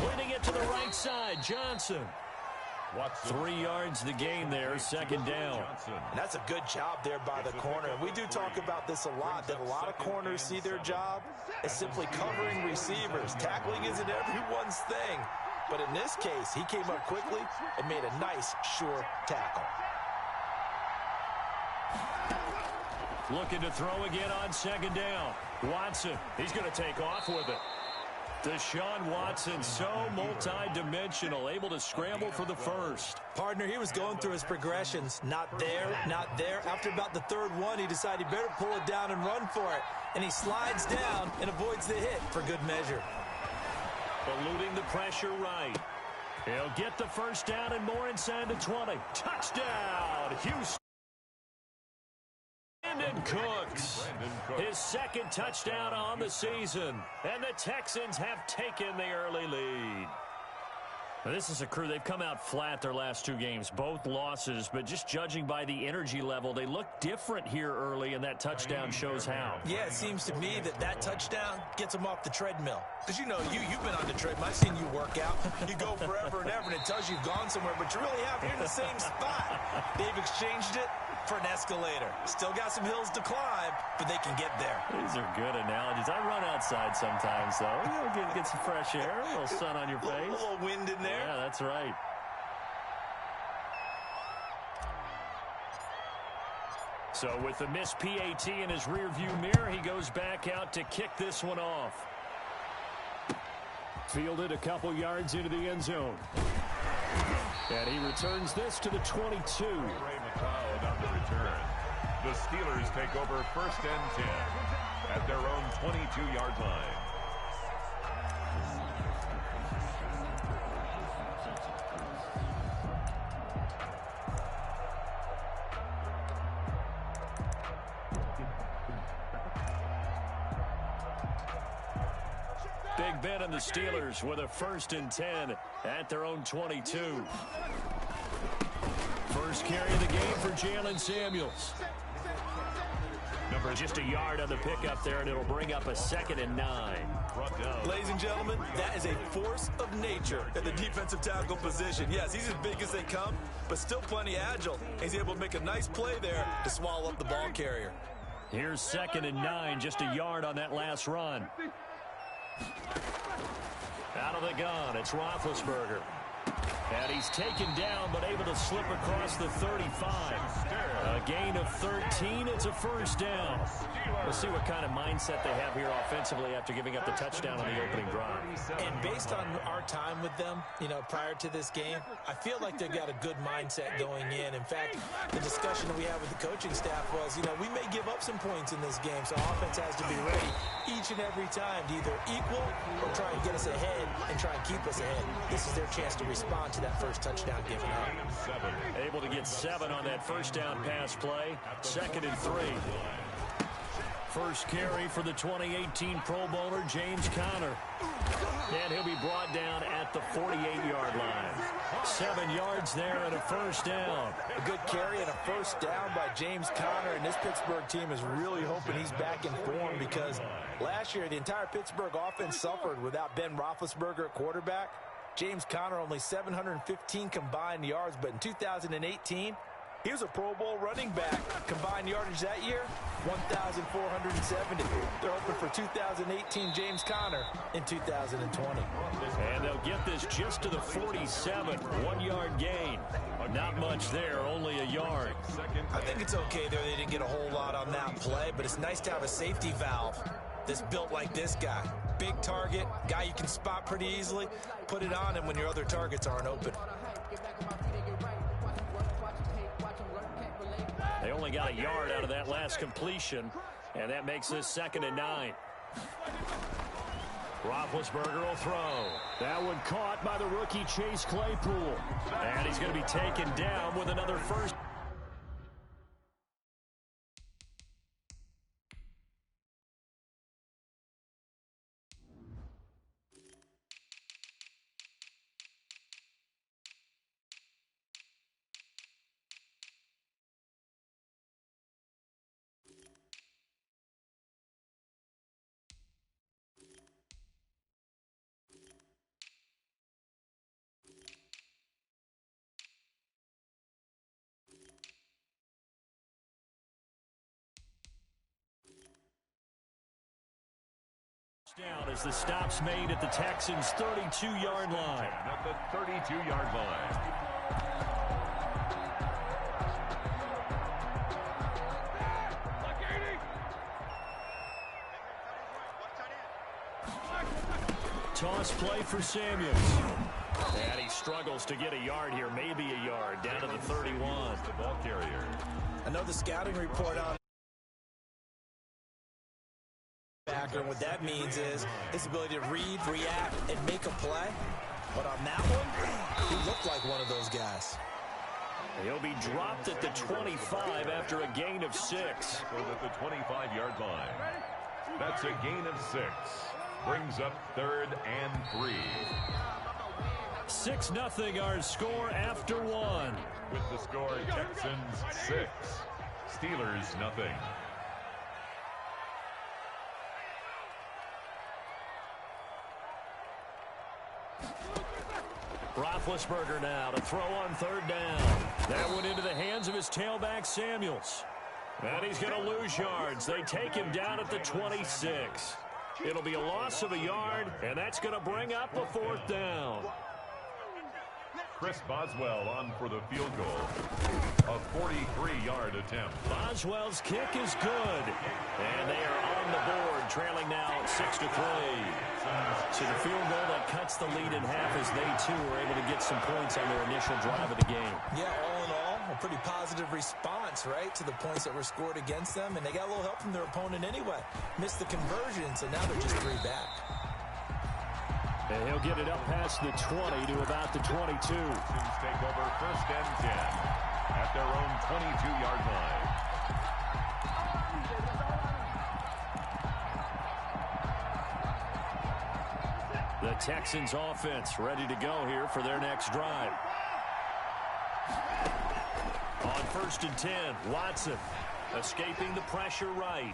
Leading it to the right side, Johnson. 3 yards the gain there, second down. And that's a good job there by the corner. And we do talk about this a lot, that a lot of corners see their job as simply covering receivers. Tackling isn't everyone's thing. But in this case, he came up quickly and made a nice, sure tackle. Looking to throw again on second down. Watson, he's going to take off with it. Deshaun Watson, so multi-dimensional, able to scramble for the first. Partner, he was going through his progressions. Not there, not there. After about the third one, he decided he better pull it down and run for it. And he slides down and avoids the hit for good measure. Eluding the pressure right. He'll get the first down and more inside the 20. Touchdown, Houston. Brandon Cooks, his second touchdown on the season, and the Texans have taken the early lead. Now, this is a crew, they've come out flat their last 2 games, both losses, but just judging by the energy level, they look different here early, and that touchdown shows how. Yeah, it seems to me that touchdown gets them off the treadmill. Because, you know, you've been on the treadmill. I've seen you work out. You go forever and ever, and it tells you you've gone somewhere, but you really have. You're in the same spot. They've exchanged it for an escalator. Still got some hills to climb, but they can get there. These are good analogies. I run outside sometimes, though. You know, get some fresh air, a little sun on your face. A little wind in there. Yeah, that's right. So with the missed PAT in his rearview mirror, he goes back out to kick this one off. Fielded a couple yards into the end zone. And he returns this to the 22. Ray McLeod on the return. The Steelers take over 1st and 10 at their own 22-yard line. Big Ben and the Steelers with a 1st and 10 at their own 22. First carry of the game for Jalen Samuels. Just a yard on the pickup there, and it'll bring up a 2nd and 9. Ladies and gentlemen, that is a force of nature at the defensive tackle position. Yes, he's as big as they come, but still plenty agile. He's able to make a nice play there to swallow up the ball carrier. Here's 2nd and 9, just a yard on that last run. Out of the gun, it's Roethlisberger. And he's taken down, but able to slip across the 35. A gain of 13. It's a first down. We'll see what kind of mindset they have here offensively after giving up the touchdown on the opening drive. And based on our time with them, you know, prior to this game, I feel like they've got a good mindset going in. In fact, the discussion that we had with the coaching staff was, you know, we may give up some points in this game, so offense has to be ready each and every time to either equal or try and get us ahead and try and keep us ahead. This is their chance to respond to that first touchdown given up. Able to get 7 on that first down pass play. 2nd and 3. First carry for the 2018 Pro Bowler, James Conner. And he'll be brought down at the 48-yard line. 7 yards there and a first down. A good carry and a first down by James Conner, and this Pittsburgh team is really hoping he's back in form because last year the entire Pittsburgh offense suffered without Ben Roethlisberger at quarterback. James Conner only 715 combined yards, but in 2018, he was a Pro Bowl running back. Combined yardage that year, 1,470. They're hoping for 2018 James Conner in 2020. And they'll get this just to the 47. 1-yard gain. Not much there, only a yard. I think it's okay there. They didn't get a whole lot on that play, but it's nice to have a safety valve that's built like this guy. Big target, guy you can spot pretty easily. Put it on him when your other targets aren't open. They only got a yard out of that last completion, and that makes this 2nd and 9. Roethlisberger will throw. That one caught by the rookie Chase Claypool. And he's going to be taken down with another first. Down as the stop's made at the Texans' 32-yard line. At the 32-yard line. Toss play for Samuels. And he struggles to get a yard here, maybe a yard, down to the 31. The ball carrier. I know the scouting report on and what that means is his ability to read, react, and make a play. But on that one, he looked like one of those guys. He'll be dropped at the 25 after a gain of 6. At the 25-yard line. That's a gain of 6. Brings up 3rd and 3. 6-0 our score after 1. With the score, Texans 6. Steelers nothing. Roethlisberger now to throw on 3rd down. That went into the hands of his tailback, Samuels. And he's going to lose yards. They take him down at the 26. It'll be a loss of a yard, and that's going to bring up a 4th down. Chris Boswell on for the field goal. A 43-yard attempt. Boswell's kick is good. And they are on the board, trailing now 6-3. So the field goal that cuts the lead in half as they, too, were able to get some points on their initial drive of the game. Yeah, all in all, a pretty positive response, right, to the points that were scored against them. And they got a little help from their opponent anyway. Missed the conversion, so now they're just 3 back. And he'll get it up past the 20 to about the 22. Texans take over 1st and 10 at their own 22-yard line. The Texans offense ready to go here for their next drive. On 1st and 10, Watson escaping the pressure right.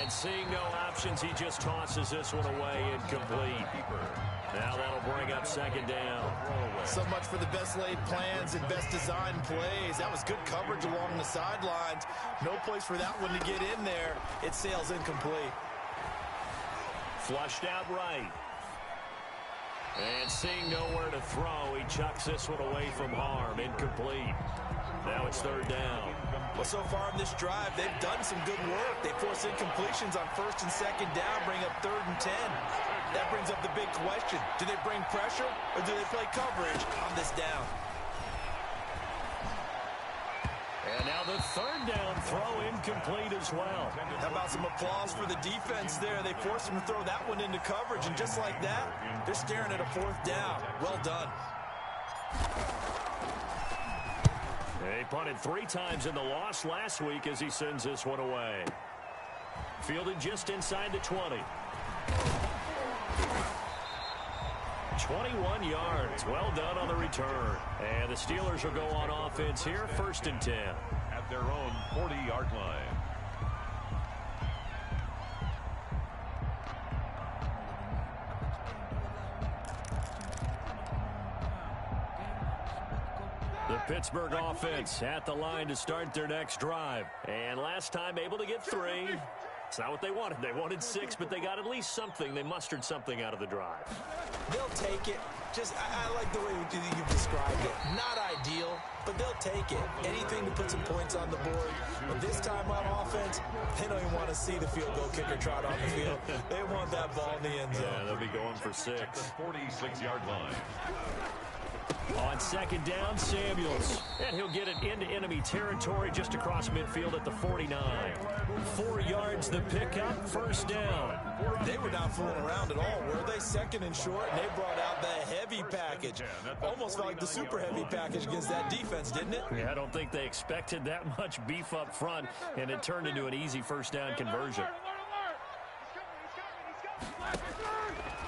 And seeing no options, he just tosses this one away, incomplete. Now that'll bring up 2nd down. So much for the best laid plans and best designed plays. That was good coverage along the sidelines. No place for that one to get in there. It sails incomplete. Flushed out right. And seeing nowhere to throw, he chucks this one away from harm. Incomplete. Now it's 3rd down. Well, so far in this drive, they've done some good work. They force incompletions on 1st and 2nd down, bring up 3rd and 10. That brings up the big question. Do they bring pressure or do they play coverage on this down? And now the 3rd down throw incomplete as well. How about some applause for the defense there? They forced him to throw that one into coverage, and just like that, they're staring at a 4th down. Well done. He punted 3 times in the loss last week as he sends this one away. Fielded just inside the 20. 21 yards. Well done on the return. And the Steelers will go on offense here, 1st and 10. At their own 40-yard line. The Pittsburgh offense at the line to start their next drive. And last time able to get 3. It's not what they wanted. They wanted 6, but they got at least something. They mustered something out of the drive. They'll take it. I like the way you've described it. Not ideal, but they'll take it. Anything to put some points on the board. But this time on offense, they don't even want to see the field goal kicker trot on the field. They want that ball in the end zone. Yeah, they'll be going for 6. At the 46-yard line. On 2nd down, Samuels. And he'll get it into enemy territory just across midfield at the 49. 4 yards the pickup, 1st down. They were not fooling around at all, were they? 2nd and short, and they brought out the heavy package. Almost felt like the super heavy package against that defense, didn't it? Yeah, I don't think they expected that much beef up front, and it turned into an easy 1st down conversion.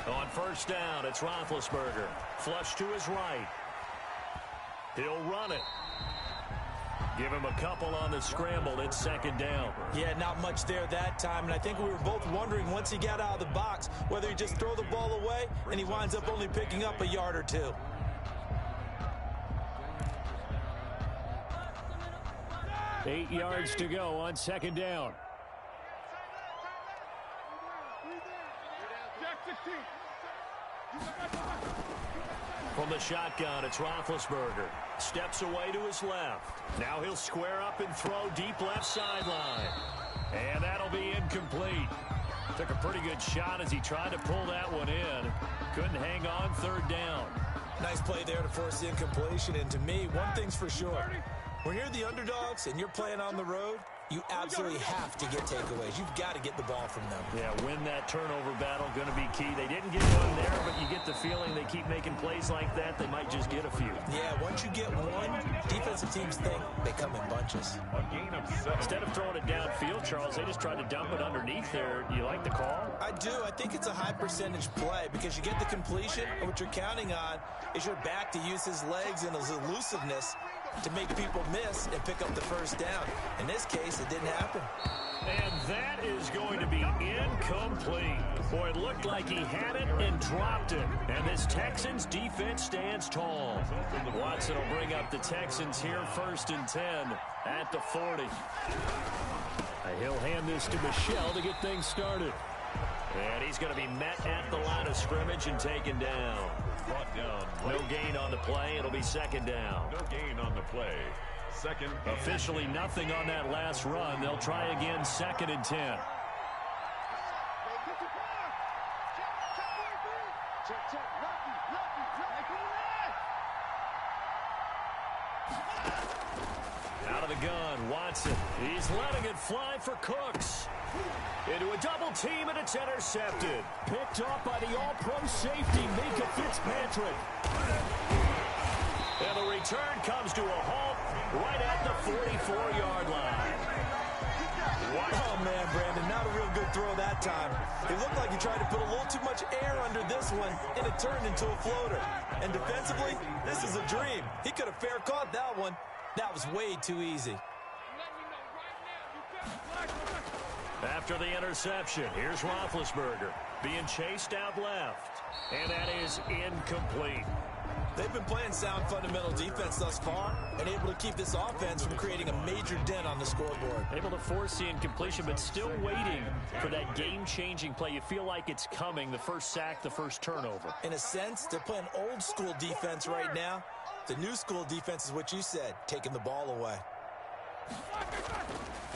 On 1st down, it's Roethlisberger. Flush to his right. He'll run it. Give him a couple on the scramble. It's 2nd down. Yeah, not much there that time. And I think we were both wondering once he got out of the box whether he just throw the ball away and he winds up only picking up a yard or 2. Eight yards to go on 2nd down. From the shotgun, it's Roethlisberger. Steps away to his left. Now he'll square up and throw deep left sideline. And that'll be incomplete. Took a pretty good shot as he tried to pull that one in. Couldn't hang on, third down. Nice play there to force the incompletion. And to me, one thing's for sure. When you're the underdogs and you're playing on the road, you absolutely have to get takeaways. You've got to get the ball from them. Yeah, win that turnover battle, going to be key. They didn't get one there, but you get the feeling they keep making plays like that, they might just get a few. Yeah, once you get one, defensive teams think they come in bunches. A gain of 7. Instead of throwing it downfield, Charles, they just tried to dump it underneath there. You like the call? I do. I think it's a high percentage play because you get the completion, and what you're counting on is your back to use his legs and his elusiveness to make people miss and pick up the first down. In this case, it didn't happen. And that is going to be incomplete. Boy, it looked like he had it and dropped it. And this Texans defense stands tall. Watson will bring up the Texans here, 1st and 10 at the 40. He'll hand this to Michelle to get things started. And he's going to be met at the line of scrimmage and taken down. Brought down. No gain on the play. It'll be 2nd down. No gain on the play. 2nd. Officially nothing on that last run. They'll try again, 2nd and 10. Out of the gun, Watson. He's letting it fly for Cooks. Into a double team, and it's intercepted. Picked off by the all-pro safety, Minka Fitzpatrick. And the return comes to a halt right at the 44-yard line. Oh, man, Brandon, not a real good throw that time. It looked like he tried to put a little too much air under this one, and it turned into a floater. And defensively, this is a dream. He could have fair caught that one. That was way too easy. After the interception, here's Roethlisberger being chased out left. And that is incomplete. They've been playing sound fundamental defense thus far and able to keep this offense from creating a major dent on the scoreboard. Able to force the incompletion, but still waiting for that game-changing play. You feel like it's coming, the first sack, the first turnover. In a sense, they're playing old-school defense right now. The new-school defense is what you said, taking the ball away.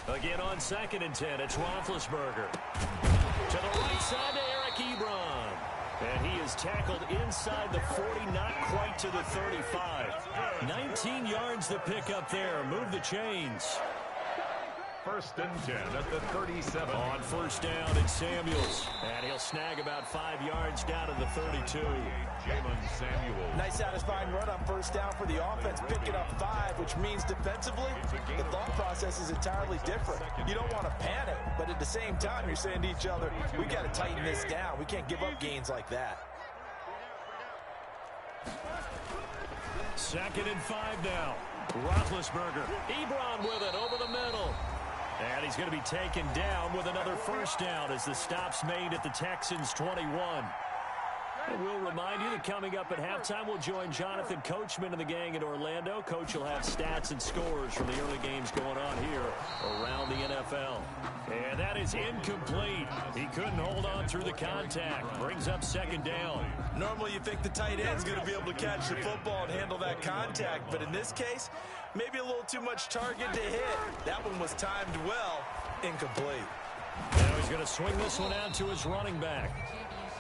Again on 2nd and 10, it's Roethlisberger. To the right side to Eric Ebron. And he is tackled inside the 40, not quite to the 35. 19 yards to pick up there. Move the chains. 1st and 10 at the 37. On 1st down, it's Samuels. And he'll snag about 5 yards down to the 32. Jalen Samuels. Nice satisfying run on 1st down for the offense, picking up 5, which means defensively, the thought process is entirely different. You don't want to panic, but at the same time, you're saying to each other, we got to tighten this down. We can't give up gains like that. 2nd and 5 now. Roethlisberger. Ebron with it over the middle. And he's going to be taken down with another 1st down as the stop's made at the Texans' 21. And we'll remind you that coming up at halftime, we'll join Jonathan Coachman and the gang in Orlando. Coach will have stats and scores from the early games going on here around the NFL. And that is incomplete. He couldn't hold on through the contact. Brings up 2nd down. Normally you think the tight end's going to be able to catch the football and handle that contact, but in this case, maybe a little too much target to hit. That one was timed well. Incomplete. Now he's going to swing this one out to his running back.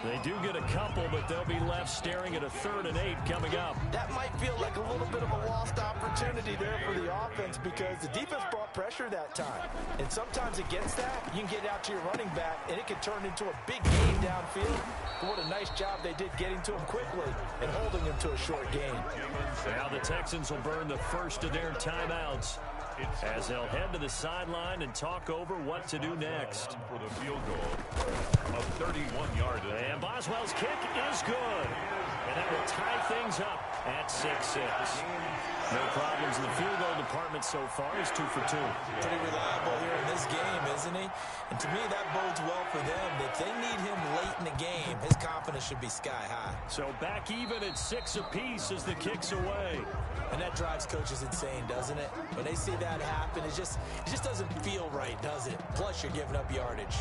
They do get a couple, but they'll be left staring at a 3rd and 8 coming up. That might feel like a little bit of a lost opportunity there for the offense because the defense brought pressure that time. And sometimes against that, you can get out to your running back, and it can turn into a big game downfield. But what a nice job they did getting to him quickly and holding him to a short gain. Now the Texans will burn the first of their timeouts as they'll head to the sideline and talk over what to do next. For the field goal of 31 yards. And Boswell's kick is good. And that will tie things up at 6-6. No problems in the field goal department so far. He's 2 for 2. Pretty reliable here in this game, isn't he? And to me, that bodes well for them. If they need him late in the game, his confidence should be sky high. So back even at 6 apiece as the kick's away. And that drives coaches insane, doesn't it? When they see that happen, it just doesn't feel right, does it? Plus, you're giving up yardage.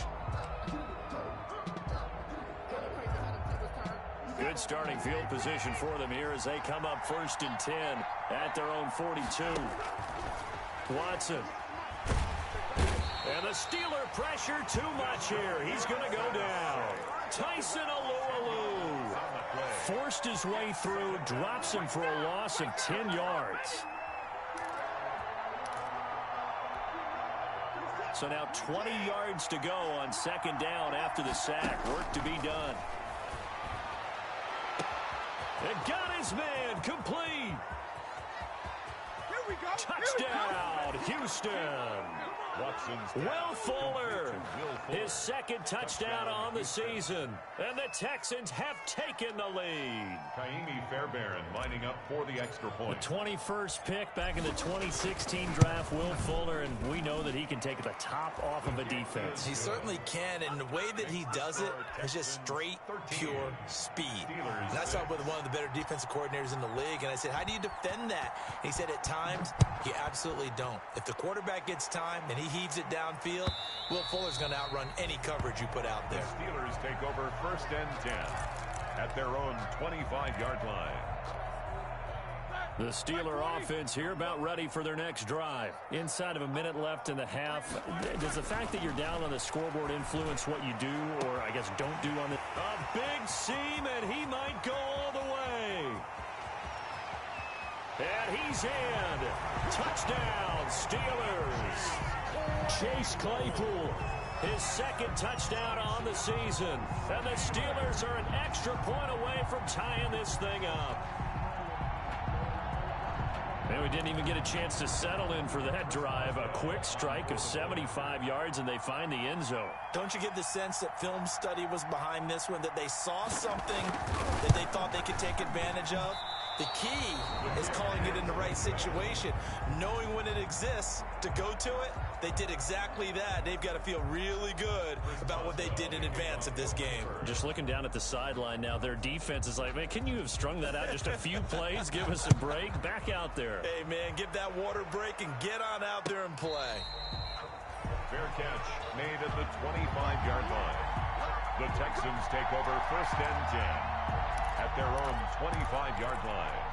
Good starting field position for them here as they come up 1st and 10 at their own 42. Watson. And the Steeler pressure too much here. He's going to go down. Tyson Alualu forced his way through, drops him for a loss of 10 yards. So now 20 yards to go on 2nd down after the sack. Work to be done. And got his man complete. Here we go. Touchdown, Houston. Will Fuller, his 2nd touchdown on the season. And the Texans have taken the lead. Kaimi Fairbairn lining up for the extra point. The 21st pick back in the 2016 draft, Will Fuller, and we know that he can take the top off of a defense. He certainly can, and the way that he does it is just straight, pure speed. And I saw with one of the better defensive coordinators in the league, and I said, how do you defend that? And he said, at times, you absolutely don't. If the quarterback gets time and he heaves it downfield, Will Fuller's going to outrun any coverage you put out there. The Steelers take over 1st and 10 at their own 25-yard line. The Steeler offense here about ready for their next drive. Inside of a minute left in the half. Does the fact that you're down on the scoreboard influence what you do, or I guess don't do on the... A big seam, and he might go all the way. And he's in. Touchdown, Steelers. Chase Claypool, his 2nd touchdown on the season. And the Steelers are an extra point away from tying this thing up. And we didn't even get a chance to settle in for that drive. A quick strike of 75 yards, and they find the end zone. Don't you get the sense that film study was behind this one, that they saw something that they thought they could take advantage of? The key is calling it in the right situation, knowing when it exists to go to it. They did exactly that. They've got to feel really good about what they did in advance of this game. Just looking down at the sideline now, their defense is like, man, can you have strung that out just a few plays? Give us a break. Back out there. Hey, man, give that water break and get on out there and play. Fair catch made at the 25-yard line. The Texans take over 1st and 10 at their own 25-yard line.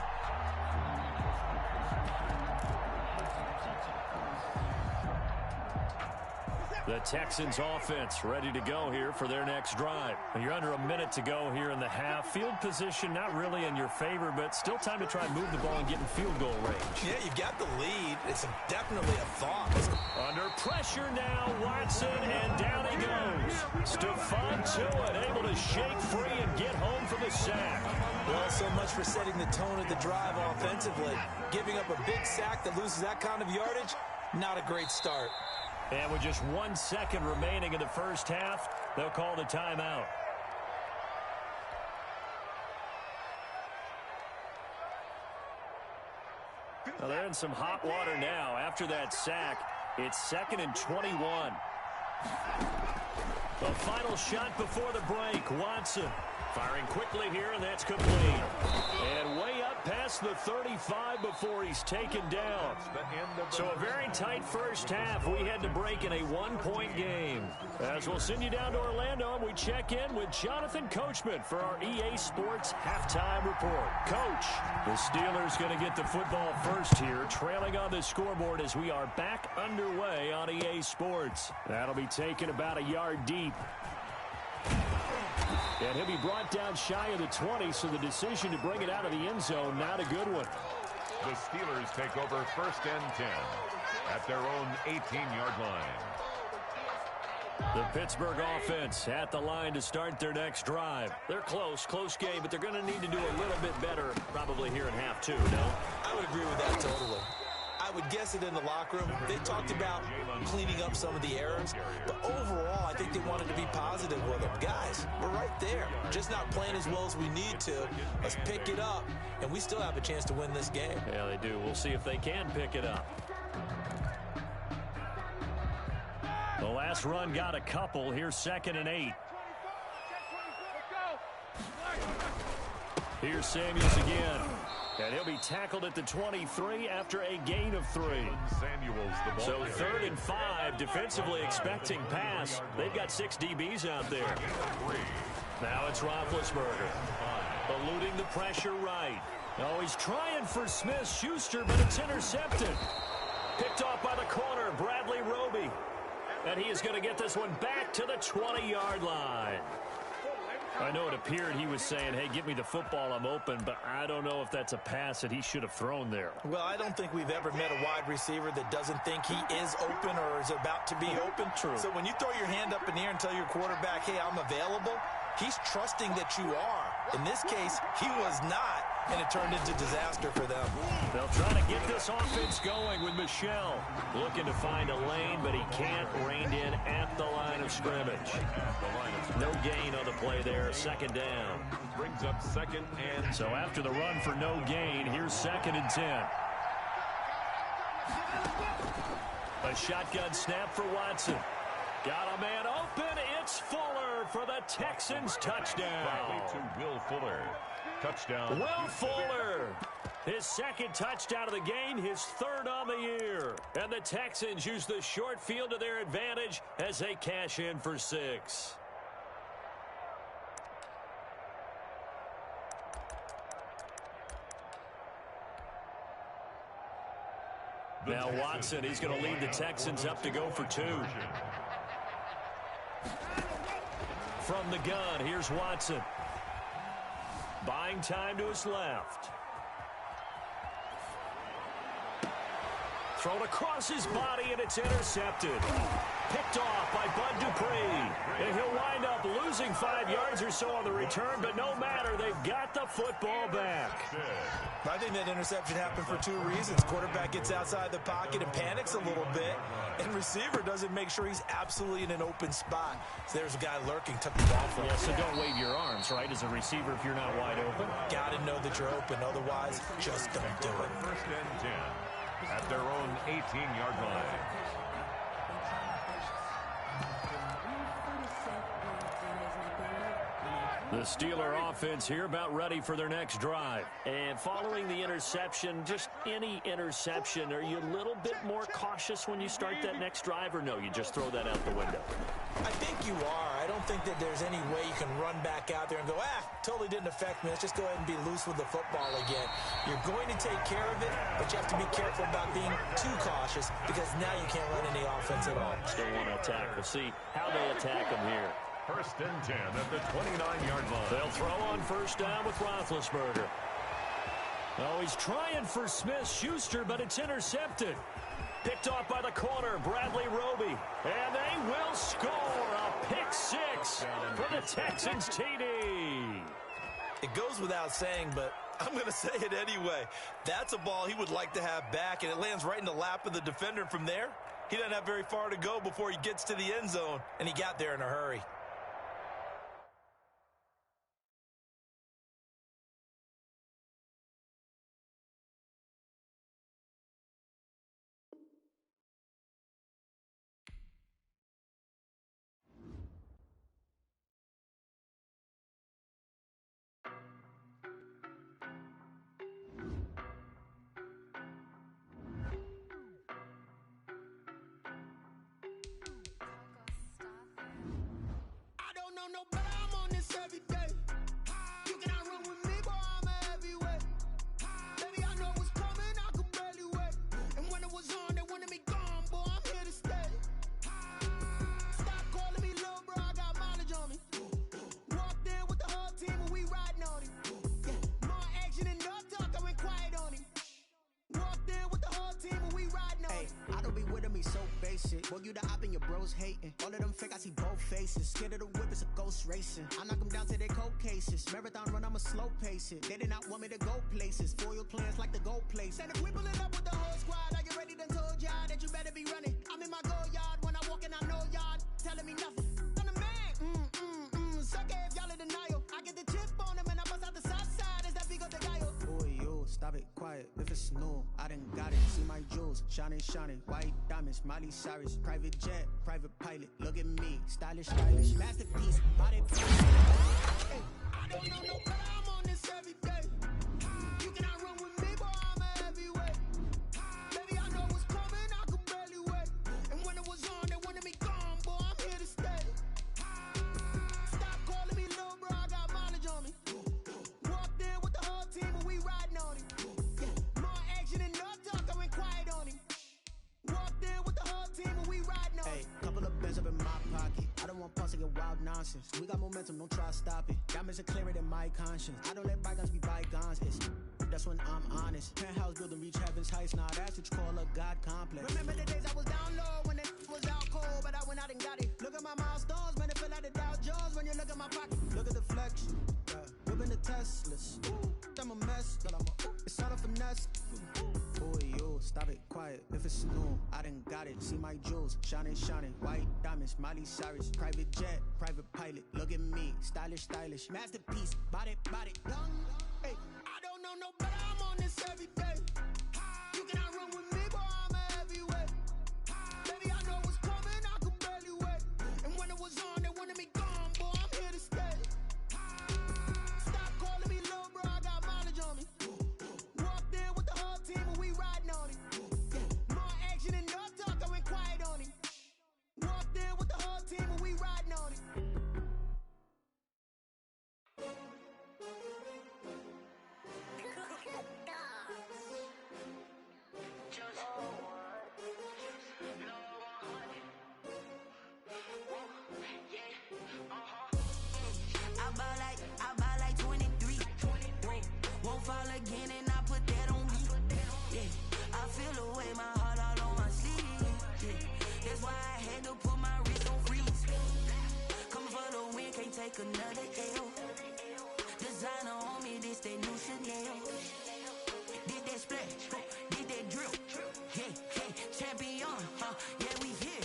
The Texans offense ready to go here for their next drive. You're under a minute to go here in the half. Field position not really in your favor, but still time to try and move the ball and get in field goal range. Yeah, you've got the lead. It's definitely a thought. Under pressure now, Watson, and down he goes. Stephon Tuitt able to shake free and get home for the sack. Well, so much for setting the tone of the drive offensively. Giving up a big sack that loses that kind of yardage, not a great start. And with just 1 second remaining in the first half, they'll call the timeout. Well, they're in some hot water now. After that sack, it's 2nd and 21. The final shot before the break, Watson. Firing quickly here, and that's complete. And way up past the 35 before he's taken down. So a very tight first half. We had to break in a 1-point game. As we'll send you down to Orlando, and we check in with Jonathan Coachman for our EA Sports Halftime Report. Coach, the Steelers going to get the football first here, trailing on the scoreboard as we are back underway on EA Sports. That'll be taken about a yard deep. And he'll be brought down shy of the 20, so the decision to bring it out of the end zone, not a good one. The Steelers take over 1st and 10 at their own 18-yard line. The Pittsburgh offense at the line to start their next drive. They're close game, but they're going to need to do a little bit better probably here in half two, no? I would agree with that totally. I would guess it in the locker room. They talked about cleaning up some of the errors, but overall, I think they wanted to be positive with them. Guys, we're right there. We're just not playing as well as we need to. Let's pick it up, and we still have a chance to win this game. Yeah, they do. We'll see if they can pick it up. The last run got a couple. Here's 2nd and 8. Here's Samuels again. And he'll be tackled at the 23 after a gain of 3. So 3rd and 5, defensively expecting pass. They've got 6 DBs out there. Now it's Roethlisberger. Eluding the pressure right. Oh, he's trying for Smith-Schuster, but it's intercepted. Picked off by the corner, Bradley Roby. And he is going to get this one back to the 20-yard line. I know it appeared he was saying, hey, give me the football, I'm open, but I don't know if that's a pass that he should have thrown there. Well, I don't think we've ever met a wide receiver that doesn't think he is open or is about to be open. True. So when you throw your hand up in the air and tell your quarterback, hey, I'm available, he's trusting that you are. In this case, he was not, and it turned into disaster for them. They'll try to get this offense going with Michel. Looking to find a lane, but he can't. Reined in at the line of scrimmage. No gain on the play there. Second down. Brings up second and... So after the run for no gain, here's 2nd and 10. A shotgun snap for Watson. Got a man open. It's Fuller for the Texans touchdown. To Will Fuller. Touchdown. Will Fuller. His 2nd touchdown of the game, his 3rd on the year. And the Texans use the short field to their advantage as they cash in for 6. Now Watson, he's going to lead the Texans up to go for 2. From the gun, here's Watson. Buying time to his left. Thrown across his body, and it's intercepted. Picked off by Bud Dupree. And he'll wind up losing 5 yards or so on the return, but no matter, they've got the football back. I think that interception happened for 2 reasons. Quarterback gets outside the pocket and panics a little bit, and receiver doesn't make sure he's absolutely in an open spot. So there's a guy lurking, took the ball from him. Yeah, so don't wave your arms, right, as a receiver if you're not wide open. Got to know that you're open. Otherwise, just don't do it. 1st and 10 at their own 18-yard line. The Steeler offense here about ready for their next drive. And following the interception, just any interception, are you a little bit more cautious when you start that next drive, or no, you just throw that out the window? I think you are. I don't think that there's any way you can run back out there and go, totally didn't affect me. Let's just go ahead and be loose with the football again. You're going to take care of it, but you have to be careful about being too cautious because now you can't run any offense at all. Still want to attack. We'll see how they attack them here. 1st and 10 at the 29-yard line. They'll throw on 1st down with Roethlisberger. Oh, he's trying for Smith-Schuster, but it's intercepted. Picked off by the corner, Bradley Roby. And they will score a pick 6 for the Texans TD. It goes without saying, but I'm going to say it anyway. That's a ball he would like to have back, and it lands right in the lap of the defender. From there, he doesn't have very far to go before he gets to the end zone, and he got there in a hurry. No, but I'm on this every day. You cannot run with me, boy, I'm a heavyweight. Baby, I know what's coming, I could barely wait. And when it was on, they wanted me gone, boy, I'm here to stay. Stop calling me little bro, I got mileage on me. Walked in with the whole team and we riding on him. Yeah, more action and no talk, I went quiet on him. Walked in with the whole team and we riding on him. I don't be with him, he's so basic. Boy, you the op and your bros hating. All of them fake, I see both faces. Scared of the whip, it's a ghost racing. I knock them down to their cold cases. Marathon run, I'ma slow pace it. They did not want me to go places. Foil plans like the gold place. And if we pulling up with the whole squad, I get ready to told y'all that you better be running. I'm in my go yard when I walk in, I know y'all telling me nothing. I'm the man, suck it if y'all in denial. I get the chip on them and I bust out the south side. Is that big of the guy? Boy, yo, stop it, quiet. If it's new, I done got it. See my jewels, shining, white diamonds, Miley Cyrus, private jet, private pilot. Look at me, stylish, masterpiece, body. Hey, I don't know no, but I'm on this every day. You cannot run with me, boy, I'm a heavyweight. Baby, I know what's coming, I could barely wait. And when it was on, they wanted me gone, boy, I'm here to stay. Stop calling me little bro, on pause to get wild nonsense. We got momentum, don't try to stop it. Diamonds are clearer than my conscience. I don't let bygones be bygones. That's when I'm honest. Penthouse building, reach heaven's heights. Now that's what you call a God complex. Remember the days I was down low when it was out cold, but I went out and got it. Look at my milestones, man, it feel like the Dow Jones when you look at my pocket. Look at the flexion, whipping the Teslas. I'm a mess, but it's all a finesse. Boy, yo, stop it, quiet. If it's new, I done got it. See my jewels, shining, shining. White diamonds, Miley Cyrus. Private jet, private pilot. Look at me, stylish, stylish. Masterpiece, body, body. Hey, I don't know no better. I'm on this every day. You cannot run with me, boy, I'm a heavyweight. Baby, I know what's coming, I could barely wait. And when it was on, they wanted me gone, boy, I'm here to stay. Stop calling me little bro, I got mileage on me. Walked in with the whole team and we riding on it. More action and no talk, I went quiet on it. Walked in with the whole team and we riding on it. I buy like 23. Won't fall again and I put that on me. Yeah, I feel the way, my heart all on my sleeve. Yeah, that's why I had to put my wrist on freeze. Coming for the win, can't take another L. Designer on me, this that new Chanel. Did that splash, did that drill. Yeah, champion, yeah, we here.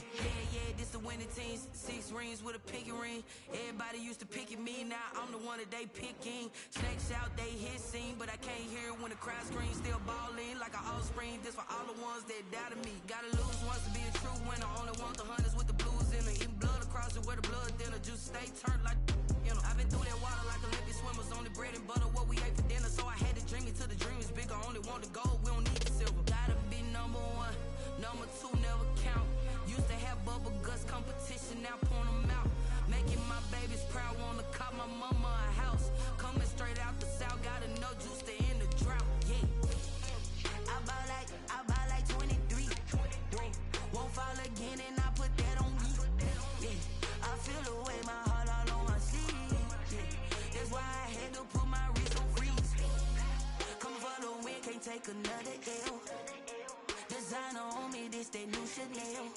Yeah, this the winning team. 6 rings with a pinky ring. Everybody used to pick at me, now I'm the one that they picking. Snakes out, they hit scene, but I can't hear it when the crowd screams. Still balling like an offspring. This for all the ones that doubted me. Gotta lose once to be a true winner. Only want the hunters with the blues in it. Eating blood across it where the blood dinner. Juice stay turned like, you know. I've been through that water like Olympic swimmers. Only bread and butter, what we ate for dinner. So I had to dream it till the dream is bigger. Only want the gold, we don't need the silver. Gotta be number 1, number 2 never count. Used to have bubble guts competition, now point them out. Making my babies proud, wanna cop my mama a house. Coming straight out the south, gotta know juice to end the drought. Yeah, I buy like 23. Won't fall again and I put that on me. Yeah, I feel the way, my heart all on my sleeve. Yeah, that's why I had to put my wrist on freeze. Coming for the win, can't take another L. Designer on me, this that new Chanel.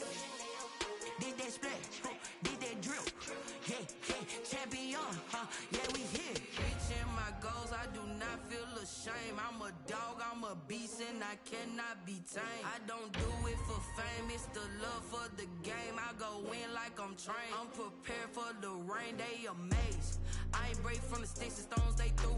Did that splash, did that drill. Yeah, champion, yeah, we here. Reaching my goals, I do not feel ashamed. I'm a dog, I'm a beast, and I cannot be tamed. I don't do it for fame, it's the love for the game. I go in like I'm trained. I'm prepared for the rain, they amazed. I ain't break from the sticks and stones they threw.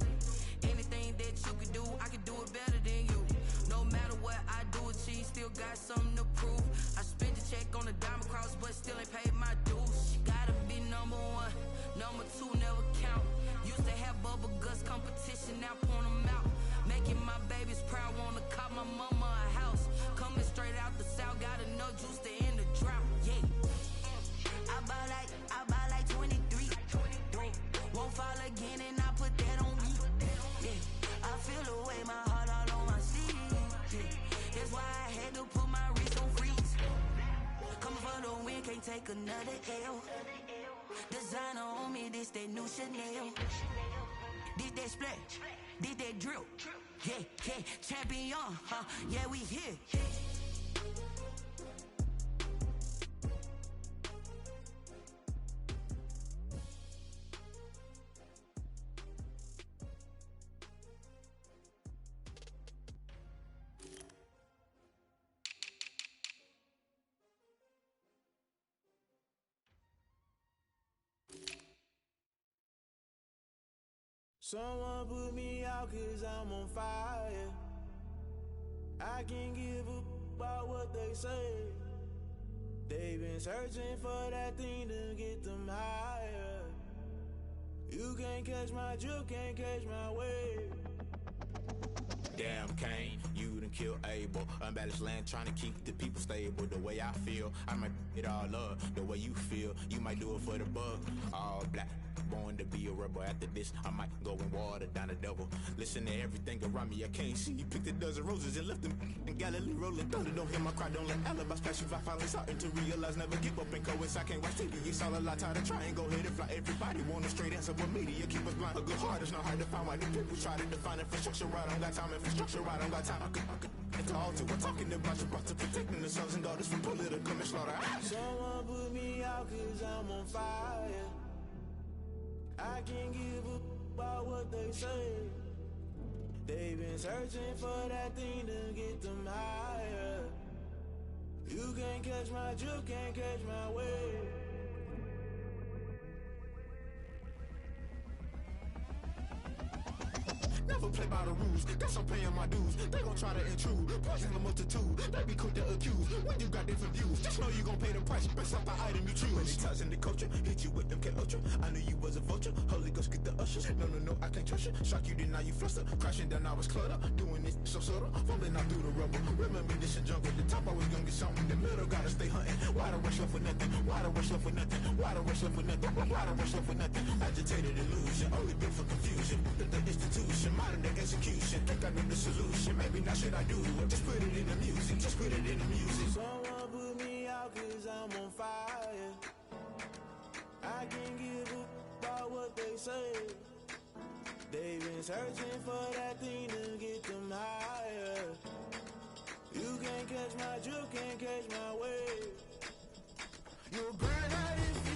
Anything that you can do, I can do it better than you. No matter what I do, achieve, still got something to prove. I spent the check on the diamond cross, but still ain't paid my dues. Gotta be number 1, number 2 never count. Used to have bubble guts competition, now point them out. Making my babies proud, wanna cop my mama a house. Coming straight out the south, gotta know juice to end the drought. Yeah, I buy like 23. Won't fall again and I put that on me. Yeah, I feel the way, my heart all on my sleeve. Yeah, that's why I had to put my wrist on freeze. Coming for the win, can't take another L. Designer on me, this that new Chanel. Did that splash, did that drill. Yeah, champion, yeah, we here. Someone put me out 'cause I'm on fire. I can't give a about what they say. They've been searching for that thing to get them higher. You can't catch my drift, can't catch my wave. Damn Kane, you done killed Abel. Unbalanced land, trying to keep the people stable. The way I feel, I might it all up. The way you feel, you might do it for the buck. All black, born to be a rebel. After this, I might go and water down the devil. Listen to everything around me, I can't see. Picked a dozen roses and left them in Galilee rolling thunder. Don't hear my cry, don't let alibis pass you. I finally starting to realize, never give up and coincide. Can't watch TV, it's all a lot. Tired of trying, go ahead and fly. Everybody want a straight answer, but media keep us blind. A good heart is not hard to find. Why the people try to define infrastructure right? I don't got time. Infrastructure right, I don't got time. I could talk to. We're talking about you, about to protecting the sons and daughters from political manslaughter. Someone put me out 'cause I'm on fire. I can't give up about what they say. They've been searching for that thing to get them higher. You can't catch my drift, can't catch my wave. Never play by the rules, guess I'm paying my dues. They gon' try to intrude, poison the multitude. They be quick to accuse, when you got different views. Just know you gon' pay the price, based off the item you choose. Many times in the culture, hit you with MK Ultra. I knew you was a vulture, Holy Ghost get the ushers. No, I can't trust you. Shock you, then now you fluster. Crashing down, I was cluttered. Doing this so subtle, fumbling out through the rubble. Remember this a jungle, the top always gonna get something. The middle gotta stay hunting. Why the rush left for nothing? Why the rush left for nothing? Why the rush left for nothing? Why the rush left for nothing? Agitated illusion, only built for confusion. The institution, modern day execution. Think I know the solution. Maybe not should I do it? Just put it in the music. Just put it in the music. Someone put me out 'cause I'm on fire. I can't give up about what they say. They've been searching for that thing to get them higher. You can't catch my drift, can't catch my wave. You'll burn out in